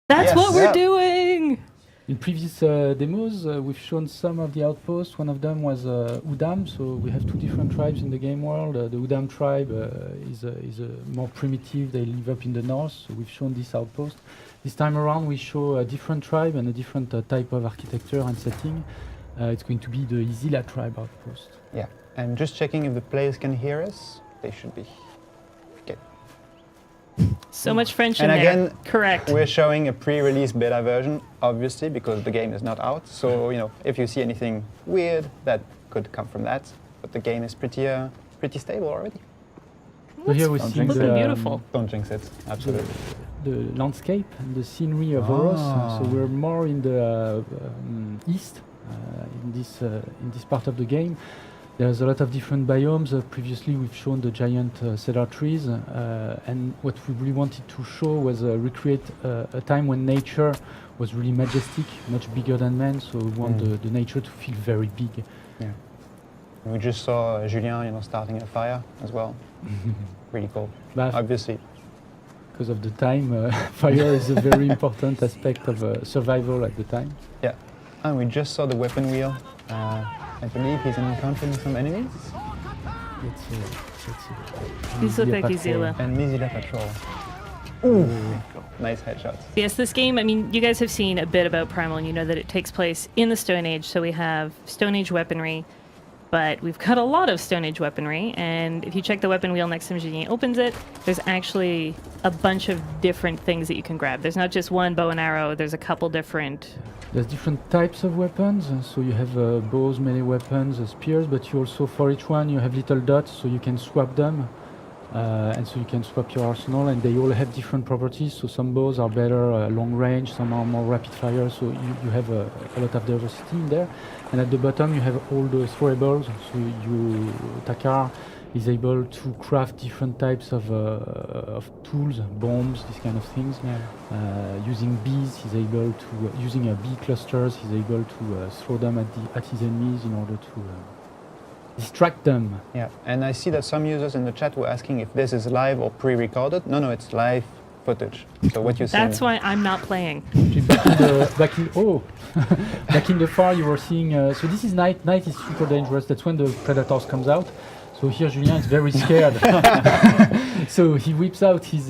That's what we're doing! In previous demos, we've shown some of the outposts. One of them was Udam, so we have two different tribes in the game world. The Udam tribe is more primitive, they live up in the north, so we've shown this outpost. This time around we show a different tribe and a different type of architecture and setting. It's going to be the Izila tribe outpost. Yeah, and just checking if the players can hear us. They should be. So much French and in again, there. Correct. We're showing a pre-release beta version, obviously, because the game is not out. So, you know, if you see anything weird, that could come from that. But the game is pretty stable already. So here we see looking beautiful. Don't jinx it, absolutely. The landscape and the scenery of Oros. So we're more in the east, in this part of the game. There's a lot of different biomes. Previously we've shown the giant cedar trees, and what we really wanted to show was recreate a time when nature was really majestic, much bigger than man, so we want the nature to feel very big. Yeah. And we just saw Julien, you know, starting a fire as well. Really cool, obviously. Because of the time, fire is a very important aspect of survival at the time. Yeah, and we just saw the weapon wheel. I believe he's encountering some enemies. Let's see. These look like Izila. And Izila patrol. Ooh, nice headshot. Yes, this game, I mean, you guys have seen a bit about Primal and you know that it takes place in the Stone Age, so we have Stone Age weaponry, but we've got a lot of Stone Age weaponry, and if you check the weapon wheel next time Julien opens it, there's actually a bunch of different things that you can grab. There's not just one bow and arrow, there's a couple different... There's different types of weapons, so you have bows, melee weapons, spears, but you also, for each one, you have little dots, so you can swap them, and so you can swap your arsenal, and they all have different properties, so some bows are better long range, some are more rapid fire, so you have a lot of diversity in there. And at the bottom you have all the throwables, so Takar is able to craft different types of tools, bombs, these kind of things. Using bees, he's able to, using bee clusters, he's able to throw them at his enemies in order to distract them. Yeah, and I see that some users in the chat were asking if this is live or pre-recorded. No, it's live footage. So what you see. That's why I'm not playing. Back in the far, you were seeing. So this is night. Night is super dangerous. That's when the predators comes out. So here Julien is very scared. So he whips out his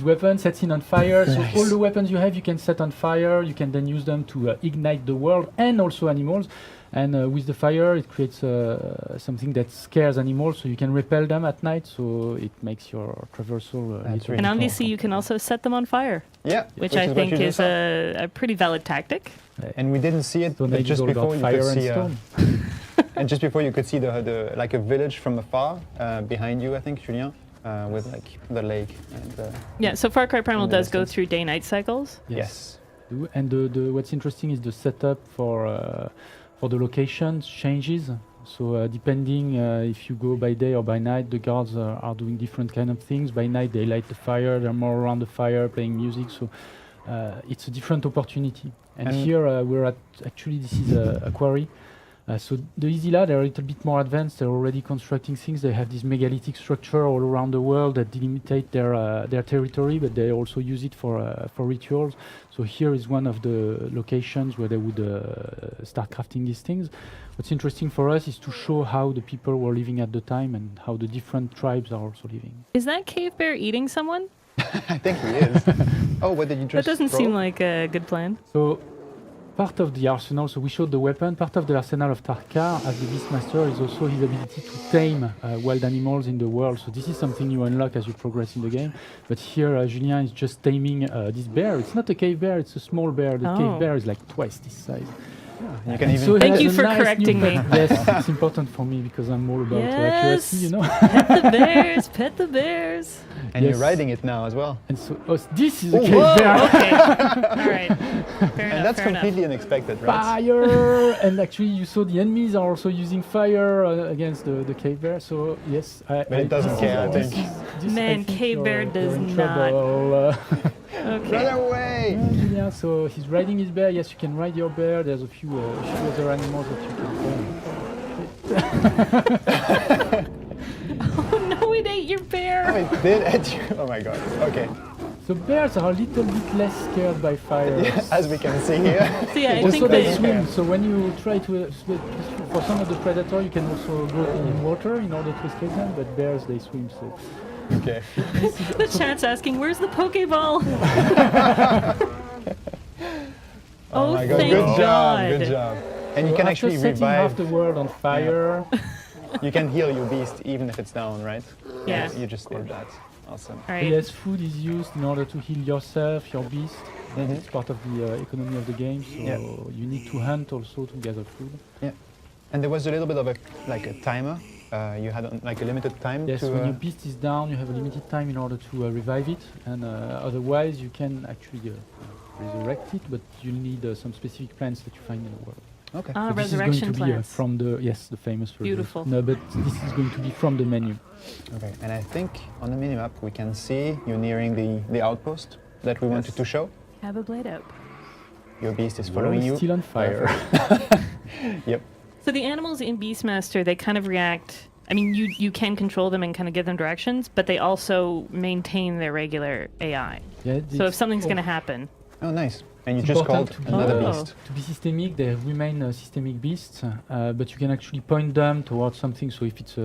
weapon, sets it on fire. So all the weapons you have, you can set on fire. You can then use them to ignite the world and also animals. And with the fire, it creates something that scares animals, so you can repel them at night. So it makes your traversal. And obviously, you can also set them on fire. Yeah, which I think is a pretty valid tactic. And we didn't see it, so but just before you could see. And just before you could see the like a village from afar behind you, I think, Julien, with like the lake. And, yeah, so Far Cry Primal does go through day-night cycles. Yes. And what's interesting is the setup for the locations changes. So depending if you go by day or by night, the guards are doing different kind of things. By night they light the fire, they're more around the fire playing music. So it's a different opportunity. And here we're at, actually this is a quarry. So the Izila, they're a little bit more advanced. They're already constructing things. They have this megalithic structure all around the world that delimitate their territory, but they also use it for rituals. So here is one of the locations where they would start crafting these things. What's interesting for us is to show how the people were living at the time and how the different tribes are also living. Is that cave bear eating someone? I think he is. Oh, what did you just That doesn't seem like a good plan. So part of the arsenal, so we showed the weapon, part of the arsenal of Tarkar as the Beastmaster is also his ability to tame wild animals in the world. So this is something you unlock as you progress in the game. But here Julien is just taming this bear. It's not a cave bear, it's a small bear. The cave bear is like twice this size. You can even so thank you for correcting me. Yes, it's important for me because I'm all about accuracy, you know. Pet the bears, pet the bears. And you're riding it now as well. And so this is a cave bear. Okay, all right. Fair enough, and that's completely unexpected, right? Fire! And actually you saw the enemies are also using fire against the cave bear, so yes. But it doesn't care, I think. Man, cave bear does not. Okay. Run away! Yeah, so he's riding his bear. Yes, you can ride your bear. There's a few other animals that you can Oh no, it ate your bear! Oh, it did at you. Oh my god. Okay. So bears are a little bit less scared by fire. As we can see here. So yeah, I Also think they that swim, so when you try to, for some of the predator you can also go in water in order to escape them, but bears they swim, so. Okay. the chat's asking, "Where's the Pokeball?" Oh my God. thank Good job. God. Good job. And you So can after actually setting half revive. the world on fire. You can heal your beast even if it's down, right? Yeah. You just did that. Awesome. All right. Yes, food is used in order to heal yourself, your beast. Mhm. It's part of the economy of the game, so Yeah. you need to hunt also to gather food. And there was a little bit of a timer. You had like a limited time Yes, to. when your beast is down, you have a limited time in order to revive it, and otherwise you can actually resurrect it, but you'll need some specific plants that you find in the world. Okay. Ah, So this is going resurrection to be plants. from the famous Beautiful. No, but this is going to be from the menu. Okay. And I think on the minimap we can see you nearing the outpost that we wanted to show. Have a blade up. Your beast is World following is you. still on fire. Yep. So the animals in Beastmaster, they kind of react. I mean, you can control them and kind of give them directions, but they also maintain their regular AI. Yeah, So if something's going to happen, Oh, nice. And you It's just important called to be- another Oh. beast. to be systemic, they remain systemic beasts, but you can actually point them towards something. So if it's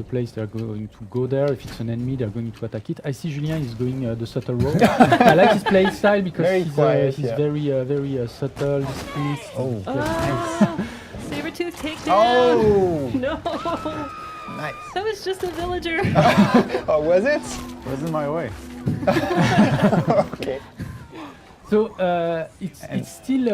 a place, they're going to go there. If it's an enemy, they're going to attack it. I see Julien is going the subtle road. I like his play style because Very quiet, he's yeah. very subtle, discreet. Oh. oh, Sabertooth takedown. Oh, No, nice. that was just a villager. Oh, was it? Was in my way. Okay. So it's still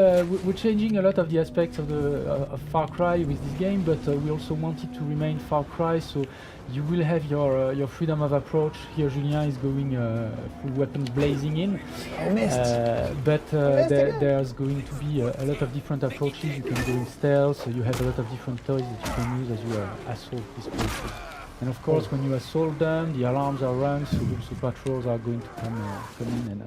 we're changing a lot of the aspects of the of Far Cry with this game, but we also want it to remain Far Cry. So you will have your freedom of approach. Here, Julien is going full weapons blazing in, I missed. but missed again. there's going to be a lot of different approaches. You can go in stealth. So you have a lot of different toys that you can use as you assault these places. And of course, when you assault them, the alarms are rung, so patrols are going to come in and.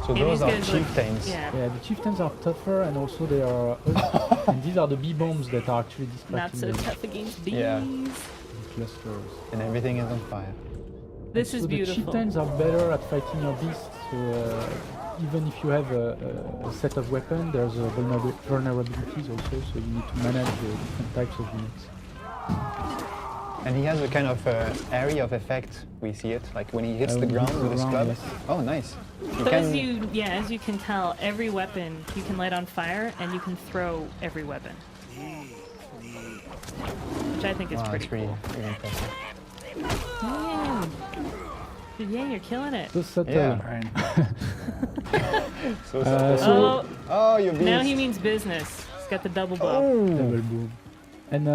So Yeah, those these are guys look- chieftains. Yeah, Yeah, the chieftains are tougher, and also they are. And these are the bee bombs that are actually not distracting so them, tough against bees. Yeah. these clusters. And everything is on fire. This So is the beautiful. chieftains are better at fighting your beasts. So even if you have a set of weapons, there's vulnerabilities also. So you need to manage different types of units. And he has a kind of area of effect. We see it, like when he hits the When he ground hits with the his ground, club. yes. Oh, nice. You So can. as you can tell, every weapon you can light on fire, and you can throw every weapon, which I think is Wow, pretty it's really, cool. really impressive. Yeah, you're killing it. So subtle. Yeah. So, Oh, oh, your beast. now he means business. He's got the double bow. Double boom. And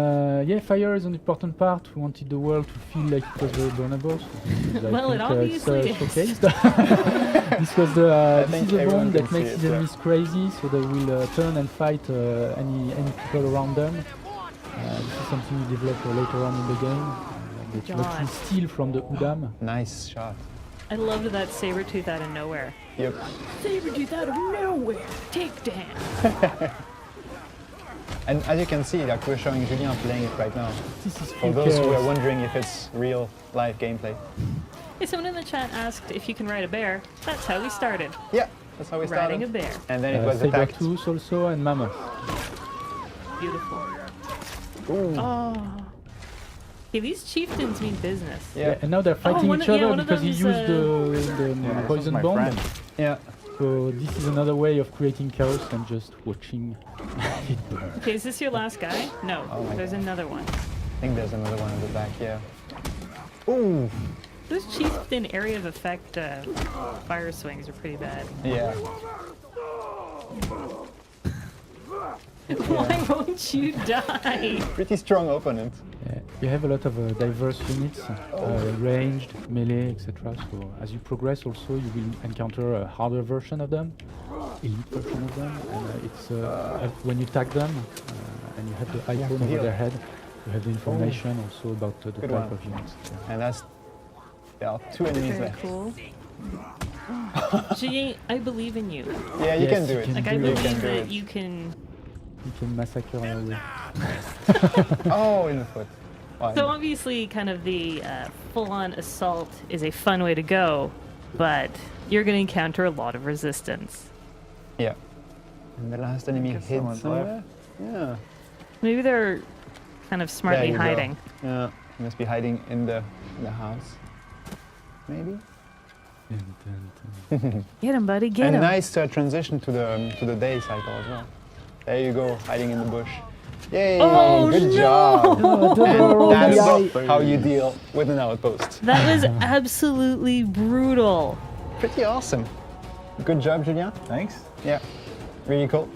yeah, fire is an important part. We wanted the world to feel like it was very vulnerable. So Well, it obviously is. showcased. This was the this think is a everyone bomb can that see makes it, his enemies crazy, so they will turn and fight any people around them. This is something we develop later on in the game. That you God. actually steal from the Udam. Nice shot. I loved that Sabertooth out of nowhere. Yep. Sabertooth out of nowhere. Take down. And as you can see, like we're showing Julien playing it right now. This is For full those who are chaos. wondering if it's real live gameplay. Hey, someone in the chat asked if you can ride a bear. That's how we started. Yeah, that's how we started. Riding a bear. And then it was attacked. Sabertooth also and Mammoth. Beautiful. Ooh. Oh. Okay, these chieftains mean business. Yeah. And now they're fighting one each of- yeah, other one of because he them's, used the Yeah, this poison was my bomb. friend. Yeah. So this is another way of creating chaos and just watching it burn. Okay, is this your last guy? No, Oh my there's God. another one. I think there's another one in the back, yeah. Ooh. Those chieftain area of effect fire swings are pretty bad. Yeah. Why won't you die? Pretty strong opponent. Yeah, you have a lot of diverse units, ranged, melee, etc. So as you progress, also you will encounter a harder version of them, elite version of them, and it's when you tag them and you have the icon over heal. their head, you have the information also about the Good type one. of units. Yeah. And that's. There are 2 enemies Very left. cool. G, I believe in you. Yeah, you Yes, can do you it. can Like, do I it. believe do that it. you can. You can massacre with. Oh, in the foot. Oh, So obviously, kind of the full-on assault is a fun way to go, but you're going to encounter a lot of resistance. Yeah. And the last enemy Guess hid someone's somewhere. Yeah. Maybe they're kind of smartly you go. hiding. Yeah. He must be hiding in the house. Maybe. Get him, buddy, get And him. nice transition to the day cycle as well. There you go, hiding in the bush. Yay! Oh, good no! job. Oh, And yeah. that's how you deal with an outpost. That was absolutely brutal. Pretty awesome. Good job, Julien. Thanks. Yeah, really cool.